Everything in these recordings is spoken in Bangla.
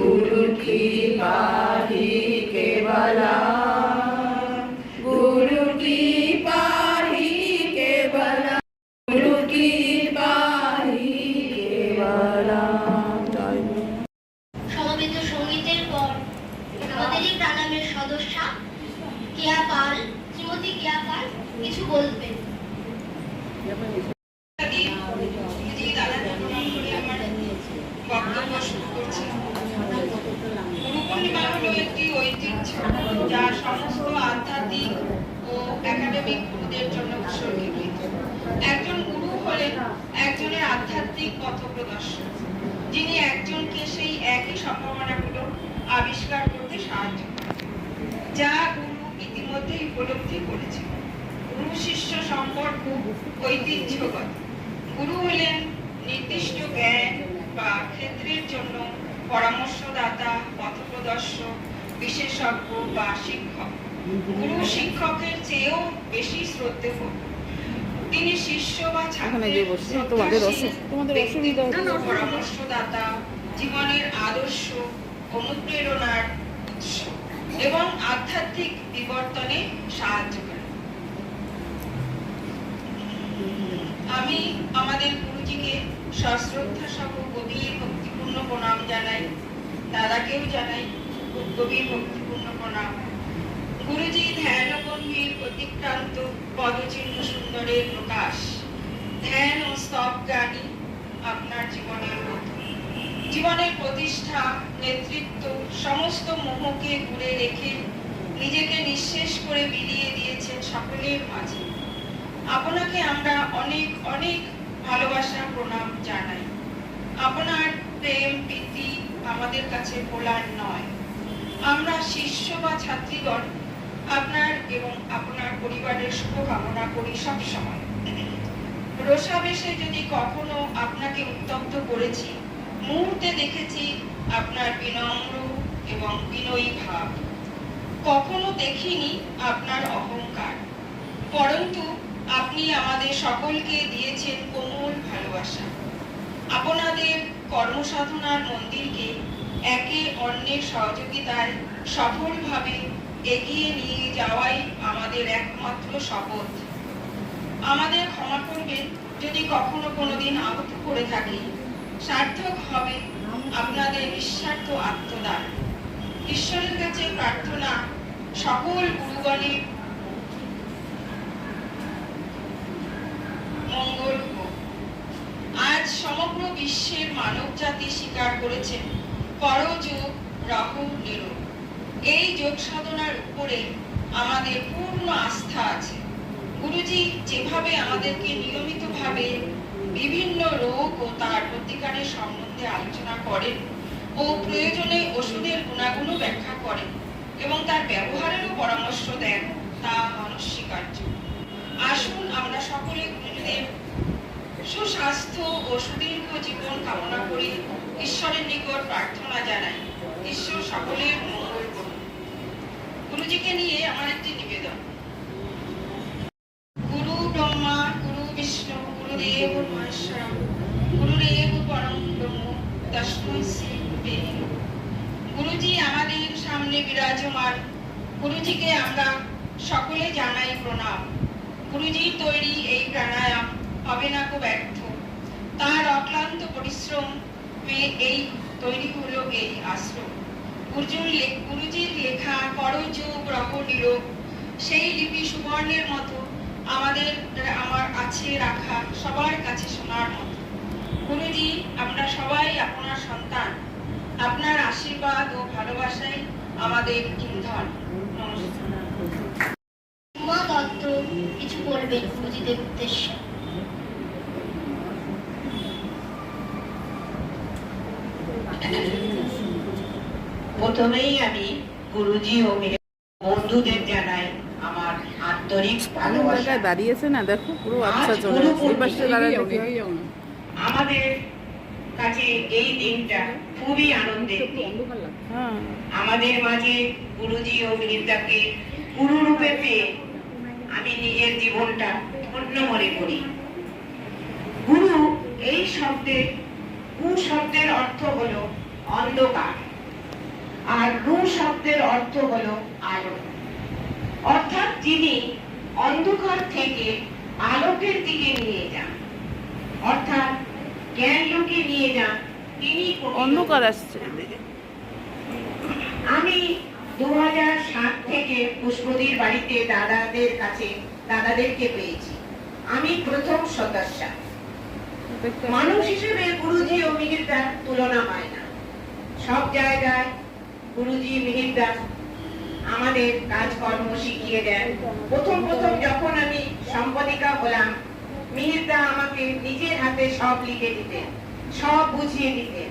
गुरु की पाही केवला, गुरु की पाही केवला, गुरु की पाही केवला। সমবেত সঙ্গীতের পর আমাদেরই প্রাণামের সদস্যা কেয়া পাল, শ্রীমতী কেয়া পাল কিছু বলবেন। যা সমস্ত আধ্যাত্মিক ও একাডেমিক গুরুদের জন্য উৎসর্গীকৃত। একজন গুরু হলেন একজনের আধ্যাত্মিক পথপ্রদর্শক, যিনি একজনকে সেই একই সম্ভাবনাগুলো আবিষ্কার করতে সাহায্য করেন যা গুরু ইতিমধ্যেই উপলব্ধি করেছেন। গুরু শিষ্য সম্পর্ক ঐতিহ্যগত। গুরু হলেন নির্দিষ্ট জ্ঞান বা ক্ষেত্রের জন্য পরামর্শদাতা, পথপ্রদর্শক, বিশেষজ্ঞ বা শিক্ষক। গুরু শিক্ষকের চেয়েও বেশি শ্রদ্ধেয়। তিনি শিষ্য বা ছাত্রের পরামর্শদাতা, জীবনের আদর্শ, অনুপ্রেরণার উৎস এবং আধ্যাত্মিক বিবর্তনে সাহায্য করেন। আমি আমাদের গুরুজিকে সশ্রদ্ধা সহ গভীর ভক্তিপূর্ণ প্রণাম জানাই। দাদাকেও জানাই গভীর ভক্তিপূর্ণ প্রণাম। গুরুজি ধ্যান গম্ভীর অতিক্রান্ত পদচিহ্ন সুন্দরের প্রকাশ। ধ্যান ও স্তব জ্ঞানী আপনার জীবনের মতো। জীবনের প্রতিষ্ঠা, নেতৃত্ব, সমস্ত মোহকে ঘুরে রেখে নিজেকে নিঃশেষ করে বিলিয়ে দিয়েছেন সকলের মাঝে। আপনাকে আমরা অনেক অনেক ভালোবাসা প্রণাম জানাই। আপনার প্রেম প্রীতি আমাদের কাছে ভোলার নয়। আমরা শিষ্য বা ছাত্রীগণ আপনার এবং আপনার পরিবারের শুভকামনা করি সব সময়। রোষাবেশে যদি কখনো আপনাকে উত্তপ্ত করেছি, মুহূর্তে দেখেছি আপনার বিনম্র এবং বিনয়ী ভাব। কখনো দেখিনি আপনার অহংকার, পরন্তু আপনি আমাদের সকলকে দিয়েছেন কোমল ভালোবাসা। আপনাদের কর্মসাধনার মন্দিরকে একে অন্যের সহযোগিতায় সফলভাবে এগিয়ে নিয়ে যাওয়াই আমাদের একমাত্র শপথ। আমাদের ক্ষমা করবেন যদি কখনো কোনোদিন আহত করে থাকি। সার্থক হবে আপনাদের নিঃস্বার্থ আত্মদান। ঈশ্বরের কাছে প্রার্থনা সকল গুরুগণের মঙ্গল হোক। আজ সমগ্র বিশ্বের মানব জাতি স্বীকার করেছেন পরযোগ রাহু নিরোগ। এই যোগ সাধনার উপরে আমাদের পূর্ণ আস্থা আছে। গুরুজি যেভাবে আমাদেরকে নিয়মিতভাবে বিভিন্ন রোগ ও তার প্রতিকারের সম্বন্ধে আলোচনা করেন ও প্রয়োজনে ওষুধের গুণাগুণ ব্যাখ্যা করেন এবং তার ব্যবহারেরও পরামর্শ দেন, তা অনস্বীকার্য। আসুন আমরা সকলে গুরুজিদের সুস্বাস্থ্য ও সুদীর্ঘ জীবন কামনা করি, ঈশ্বরের নিকট প্রার্থনা জানাই। ঈশ্বর সকলের মঙ্গল করুন। গুরুজিকে নিয়ে আমার একটি নিবেদন। গুরু ব্রহ্মা, গুরু বিষ্ণু, গুরুদেব মহেশ্বর, গুরুদেব পরম ব্রহ্ম, তস্मै শ্রী গুরুবে নমঃ। গুরুজি আমাদের সামনে বিরাজমান। গুরুজিকে আমরা সকলে জানাই প্রণাম। গুরুজির তৈরি এই প্রাণায়াম হবে না খুব ব্যর্থ। তার অক্লান্ত পরিশ্রম এই তৈরি হলো এই আশ্রম। গুরুজির লেখা করযোগ রহ নিরোগ সেই লিপি সুবর্ণের মতো আমার আছে রাখা, সবার কাছে শোনার মতো। গুরুজি, আমরা সবাই আপনার সন্তান। আপনার আশীর্বাদ ও ভালোবাসাই আমাদের ইন্ধন। নমস্কার। উমা দত্ত কিছু বলবেন গুরুজিদের উদ্দেশ্যে। প্রথমেই আমি গুরুজি ও বন্ধুদের জানাই আমার আন্তরিক ভালোবাসা। দাঁড়িয়েছে না, দেখো পুরো আচ্ছা চলে আমাদের কাছে এই দিনটা খুবই আনন্দের। আমাদের মাঝে গুরুজি ও বিনীতাকে গুরু রূপে পেয়ে আমি নিজের জীবনটা ধন্য মনে করি। গুরু এই শব্দের অর্থ হলো অন্ধকার। আর রু শব্দের অর্থ হলো আলো, অর্থাৎ যিনি অন্ধকার থেকে আলোকের দিকে নিয়ে যান, অর্থাৎ জ্ঞান লোকে নিয়ে যান, তিনি অন্ধকার আসছে এদিকে। আমি 2007 থেকে পুষ্পদির বাড়িতে দাদাদেরকে পেয়েছি। আমি প্রথম সদস্য। মানুষ হিসেবে গুরুজি ও মিহিরদার তুলনা হয় না। সব জায়গায় গুরুজি মিহিরদা আমাদের কাজকর্ম শিখিয়ে দেন। প্রথম যখন আমি সম্পাদিকা হলাম, মিহিরদা আমাকে নিজের হাতে সব লিখে দিতেন, সব বুঝিয়ে দিতেন।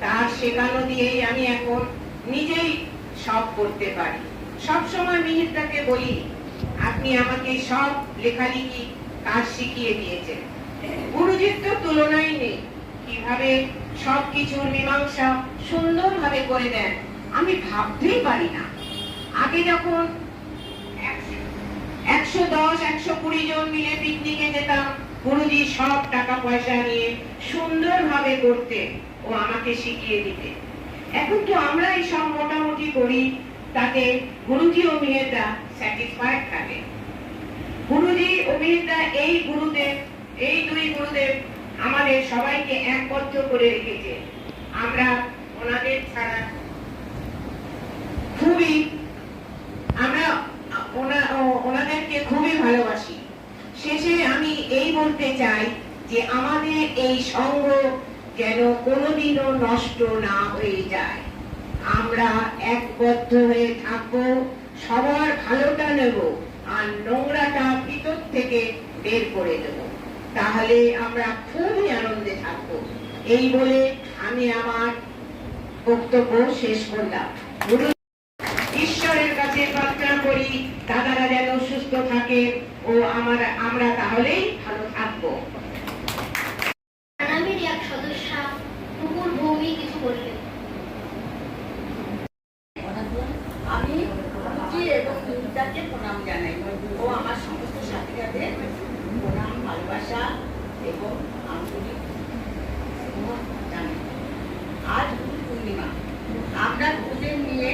তার শেখানো দিয়েই আমি এখন নিজেই সব করতে পারি। সব সময় মিহিরদাকে বলি, আপনি আমাকে সব লেখালেখি কাজ শিখিয়ে দিয়েছেন। গুরুজির তো তুলনাই নেই, কিভাবে সবকিছুর মীমাংসা সুন্দরভাবে করে দেন আমি ভাবতেই পারি না। আগে যখন 110-120 জন মিলে পিকনিকে যেতাম, গুরুজি সব টাকা পয়সা নিয়ে সুন্দরভাবে করতে ও আমাকে শিখিয়ে দিতে। এখন তো আমরাই সব মোটামুটি করি, তাতে গুরুজি ও মিহিরদা স্যাটিসফাইড থাকে। গুরুজি ও মিহিরদা এই দুই গুরুদেব আমাদের সবাইকে একবদ্ধ করে রেখেছে। আমরা ওনাদের ছাড়া ওনাদেরকে খুবই ভালোবাসি। শেষে আমি এই বলতে চাই যে আমাদের এই সঙ্গ যেন কোনোদিনও নষ্ট না হয়ে যায়। আমরা একবদ্ধ হয়ে থাকবো, সবার ভালোটা নেব আর নোংরাটা ভিতর থেকে বের করে দেব, তাহলে আমরা খুবই আনন্দে থাকবো। এই বলে আমি আমার বক্তব্য শেষ করলাম। ঈশ্বরের কাছে প্রার্থনা করি দাদারা যেন সুস্থ থাকে ও আমরা তাহলেই ভালো থাকবো। প্রণামের এক সদস্য কুকুর ভৌমি কিছু বললেন। আমি গুরুজি এবং মিহিরদাকে প্রণাম জানাই ও আমার সমস্ত সাথীদের প্রণাম, ভালোবাসা এবং আন্তরিক জানাই। আজ গুরু পূর্ণিমা, আমরা গুরুদের নিয়ে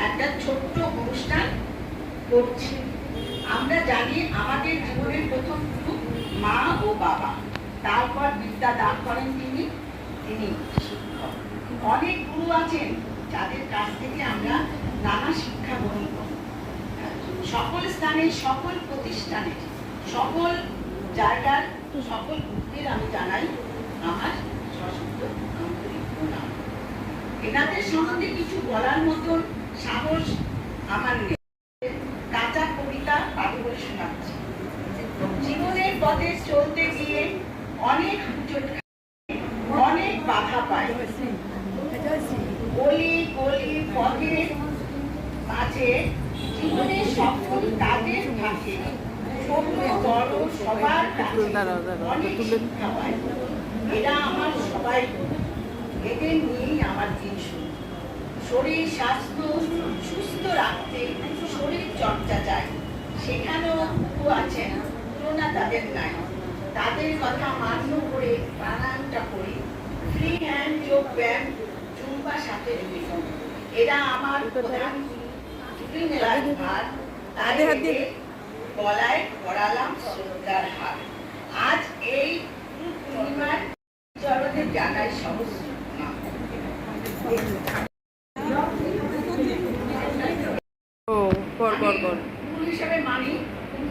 একটা ছোট্ট অনুষ্ঠান করছি। আমরা জানি আমাদের জীবনের প্রথম গুরু মা ও বাবা, তারপর বিদ্যা দান করেন তিনি শিক্ষক। অনেক গুরু আছেন যাদের কাছ থেকে আমরা নানা শিক্ষা গ্রহণ করি। সকল স্থানে, সকল প্রতিষ্ঠানে, সকল জায়গার সকল গুরুদের আমি জানাই আমার সশব্দ আন্তরিক প্রণাম। এনাদের সম্বন্ধে কিছু বলার মতন সাহস আমার নেই। কাঁচা কবিতা পাঠ করে শোনাচ্ছি। জীবনের পথে চলতে গিয়ে অনেক হুচট, অনেক বাধা পায়। গলি গলি পথের মাঝে জীবনের সকল কাজের ফাঁকে ছোট বড় সবার কাছে অনেক শিক্ষা পায়। এরা আমার সবাই, এদের নিয়েই আমার দিন শুরু। শরীর স্বাস্থ্য সুস্থ রাখতে শরীর চর্চা চাই, সেখানেও গুরু আছেন, তুলনা তাদের নাই। তাদের কথা মান্য করে প্রাণায়ামটা করি, ফ্রি হ্যান্ড যোগ ব্যায়াম, জুম্বা সাথে রিভিশন। এরা আমার প্রধান ছুটি মেলার ভার, তাদের গলায় পড়ালাম শ্রদ্ধার হার। আজ এই গুরু পূর্ণিমার চরণে জানাই সমস্ত প্রণাম। গুরু হিসেবে মানি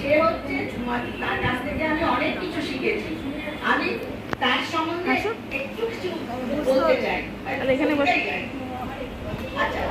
সে হচ্ছে ঝুমাদি, তার কাছ থেকে আমি অনেক কিছু শিখেছি। আমি তার সম্বন্ধে একটু কিছু বলতে চাই। আচ্ছা,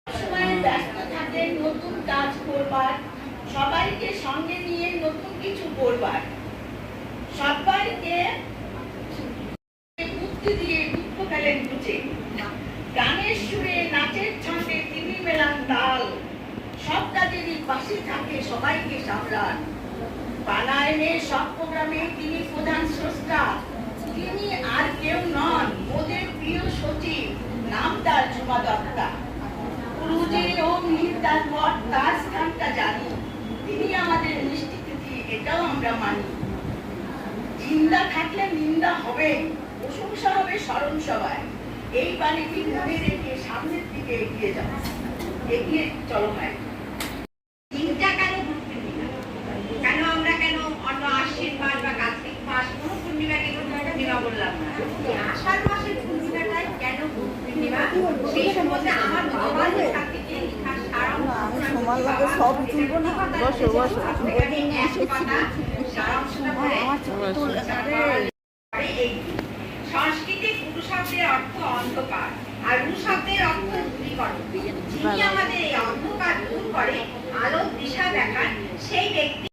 সময় ব্যস্ত থাকে নতুন কাজ করবার, সবাইকে সঙ্গে নিয়ে নতুন কিছু করবার, সবাইকে বুদ্ধি দিয়ে দুঃখ ফেলেন বুঝে, গানের সুরে নাচের ছন্দে তিনি মেলান তাল, সব কাজেরই পাশে থাকে সবাইকে সামলান। বানায়নে সব প্রোগ্রামে তিনি প্রধান স্রষ্টা, তিনি আর কেউ নন ওদের প্রিয় সচিব, নাম তার ঝুমা দত্তা। গুরুজি ও মিহিরদার পর তার স্থানটা জানি, তিনি আমাদের মিষ্টি তিথি, এটাও আমরা মানি। জিন্দা থাকলে নিন্দা হবে, প্রশংসা হবে স্মরণ সভায়, এই বাণীটি মনে রেখে সামনের দিকে এগিয়ে যাও। এগিয়ে চলো ভাই। চিন্তা কেন গুরু পূর্ণিমা? কেন আমরা কেন অন্য আশ্বিন মাস বা কার্তিক মাস কোনো পূর্ণিমাকে গুরু পূর্ণিমা বললাম না? এই আষাঢ় মাসের পূর্ণিমাটাই কেন গুরু পূর্ণিমা? সেই সম্বন্ধে আমার বাবা যে সাথীকে লেখা সারাংশ বসো বসো। সংস্কৃতে গুরু শব্দের অর্থ অন্ধকার আর রু শব্দের অর্থ দূরীকরণ। যিনি আমাদের এই অন্ধকার দূর করে আলোর দিশা দেখান সেই ব্যক্তি